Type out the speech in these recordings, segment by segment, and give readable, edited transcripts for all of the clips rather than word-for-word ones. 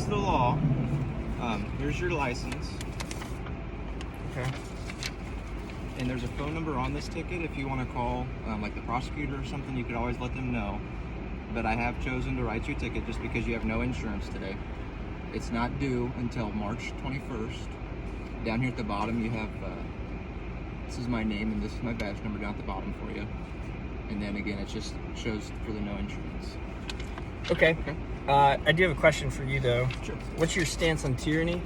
here's the law. Here's your license. Okay. And there's a phone number on this ticket if you want to call, like the prosecutor or something. You could always let them know. But I have chosen to write you a ticket just because you have no insurance today. It's not due until March 21st. Down here at the bottom, you have, this is my name and this is my badge number down at the bottom for you. And then again, it just shows for the no insurance. Okay. I do have a question for you, though. Sure. What's your stance on tyranny?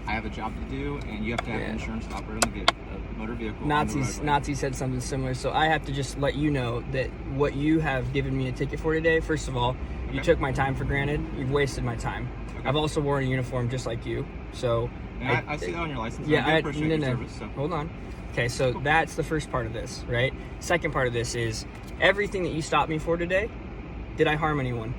I have a job to do, and you have to have insurance to operate on the motor vehicle. Nazi said something similar, so I have to just let you know that what you have given me a ticket for today, first of all, you took my time for granted. You've wasted my time. Okay. I've also worn a uniform just like you, so... I see that on your license. Yeah, I appreciate your service. So. Hold on. Okay, so that's the first part of this, right? Second part of this is everything that you stopped me for today, did I harm anyone?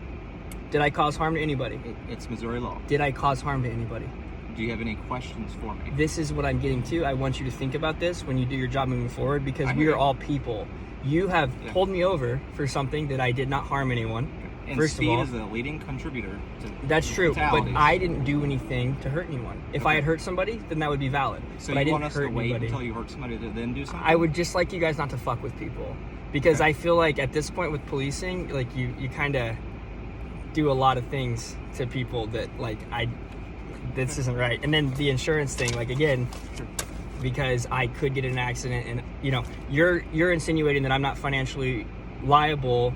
Did I cause harm to anybody? It's Missouri law. Did I cause harm to anybody? Do you have any questions for me? This is what I'm getting to. I want you to think about this when you do your job moving forward, because we are all people. You have pulled me over for something that I did not harm anyone. And First speed of all, is a leading contributor to that's true, fatalities. but I didn't do anything to hurt anyone. If I had hurt somebody, then that would be valid. So but I you didn't want us hurt to wait anybody. until you hurt somebody to then do something? I would just like you guys not to fuck with people, because I feel like at this point with policing, like you kind of do a lot of things to people that this isn't right. And then the insurance thing, like again, because I could get in an accident, and you're insinuating that I'm not financially liable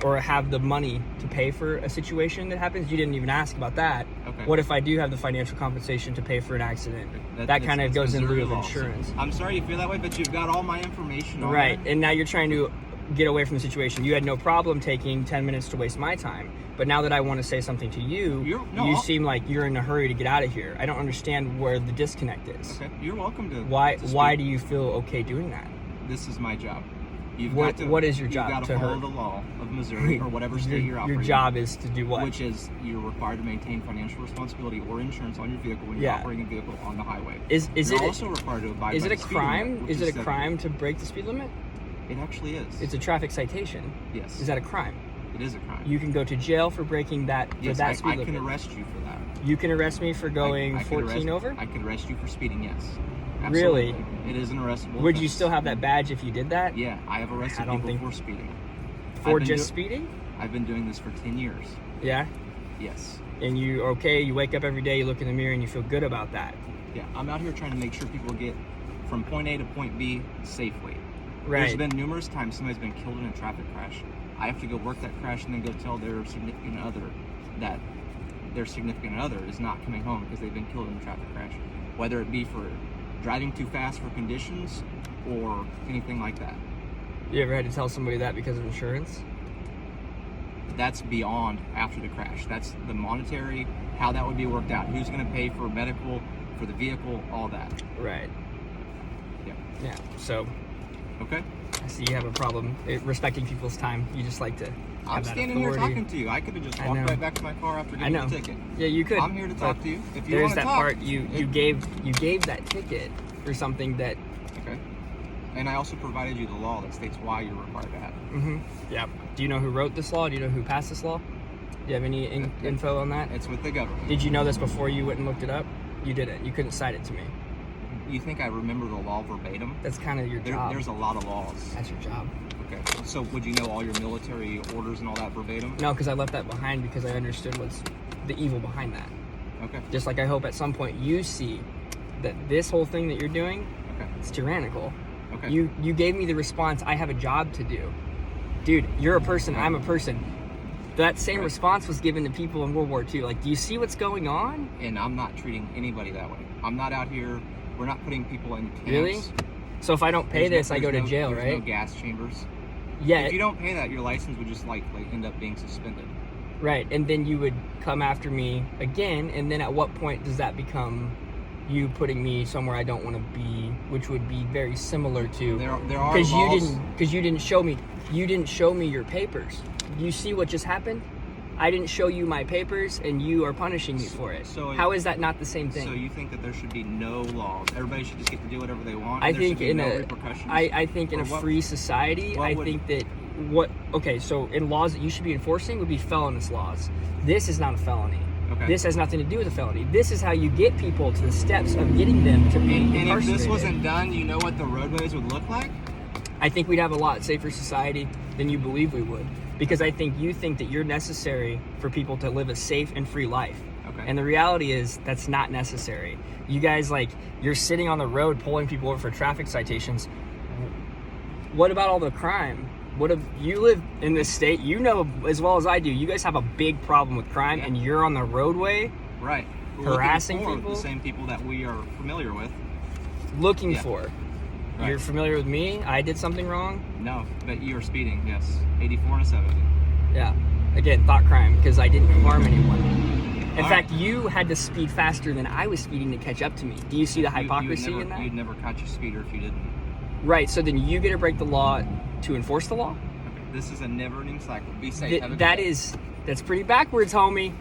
or have the money to pay for a situation that happens. You didn't even ask about that. Okay. What if I do have the financial compensation to pay for an accident? That kind of goes in lieu of insurance. So I'm sorry you feel that way, but you've got all my information on Right, there. and now you're trying to get away from the situation. You had no problem taking 10 minutes to waste my time. But now that I want to say something to you, you seem like you're in a hurry to get out of here. I don't understand where the disconnect is. Okay, you're welcome to. Why do you feel okay doing that? This is my job. What is your job? You've got to follow the law of Missouri or whatever state you're operating. Your job is to do what? Which is you're required to maintain financial responsibility or insurance on your vehicle when you're operating a vehicle on the highway. You're also required to abide by the speed limit. Is it a crime? Is it a crime to break the speed limit? It actually is. It's a traffic citation. Yes. Is that a crime? It is a crime. You can go to jail for breaking that. Yes, that speed limit. I can arrest you for that. You can arrest me for going 14 over? I could arrest you for speeding, yes. Absolutely. Really? It is an arrestable Would offense. you still have that badge if you did that? Yeah, I have arrested people for speeding. For just speeding? I've been doing this for 10 years. Yeah? Yes. And you wake up every day, you look in the mirror, and you feel good about that. Yeah, I'm out here trying to make sure people get from point A to point B safely. Right. There's been numerous times somebody's been killed in a traffic crash. I have to go work that crash and then go tell their significant other that their significant other is not coming home because they've been killed in a traffic crash. Whether it be for driving too fast for conditions or anything like that. You ever had to tell somebody that because of insurance? That's beyond after the crash. That's the monetary, how that would be worked out. Who's going to pay for medical, for the vehicle, all that. Right. Yeah. Yeah, so... Okay. I see you have a problem respecting people's time. You just like to I'm standing here talking to you. I could have just walked right back to my car after getting the ticket. Yeah, you could. I'm here to talk to you. If you there's want to that talk, part you gave that ticket for something that. Okay. And I also provided you the law that states why you're required to have it. Mm-hmm. Yeah. Do you know who wrote this law? Do you know who passed this law? Do you have any info on that? It's with the government. Did you know this before you went and looked it up? You didn't. You couldn't cite it to me. You think I remember the law verbatim? That's kind of your job. There's a lot of laws. That's your job. Okay. So would you know all your military orders and all that verbatim? No, because I left that behind because I understood what's the evil behind that. Okay. Just like I hope at some point you see that this whole thing that you're doing, it's tyrannical. Okay. You gave me the response, I have a job to do. Dude, you're a person, I'm a person. That same response was given to people in World War II. Like, do you see what's going on? And I'm not treating anybody that way. I'm not out here, we're not putting people in camps. Really? So if I don't pay I go to jail, right? There's no gas chambers. Yeah. If you don't pay that, your license would just likely end up being suspended. Right, and then you would come after me again, and then at what point does that become you putting me somewhere I don't want to be, which would be very similar to there are laws. Because you didn't show me your papers. You see what just happened? I didn't show you my papers, and you are punishing me for it. So how is that not the same thing? So you think that there should be no laws? Everybody should just get to do whatever they want? I think in a free society, so in laws that you should be enforcing would be felonious laws. This is not a felony. Okay. This has nothing to do with a felony. This is how you get people to the steps of getting them to be And if incarcerated. this wasn't done, you know what the roadways would look like? I think we'd have a lot safer society than you believe we would. Because I think you think that you're necessary for people to live a safe and free life. Okay. And the reality is that's not necessary. You guys, like, you're sitting on the road pulling people over for traffic citations. What about all the crime? What if you live in this state? You know as well as I do, you guys have a big problem with crime, and you're on the roadway Right. harassing Looking for people? the same people that we are familiar with. looking Yeah. for. Right. You're familiar with me? I did something wrong? No, but you are speeding, yes. 84 and a 70. Yeah. Again, thought crime, because I didn't harm anyone. In All fact, right. you had to speed faster than I was speeding to catch up to me. Do you see the hypocrisy you would in that? You'd never catch a speeder if you didn't. Right, so then you get to break the law to enforce the law? Okay. This is a never-ending cycle. Be safe. Have a good That day. is, that's pretty backwards, homie.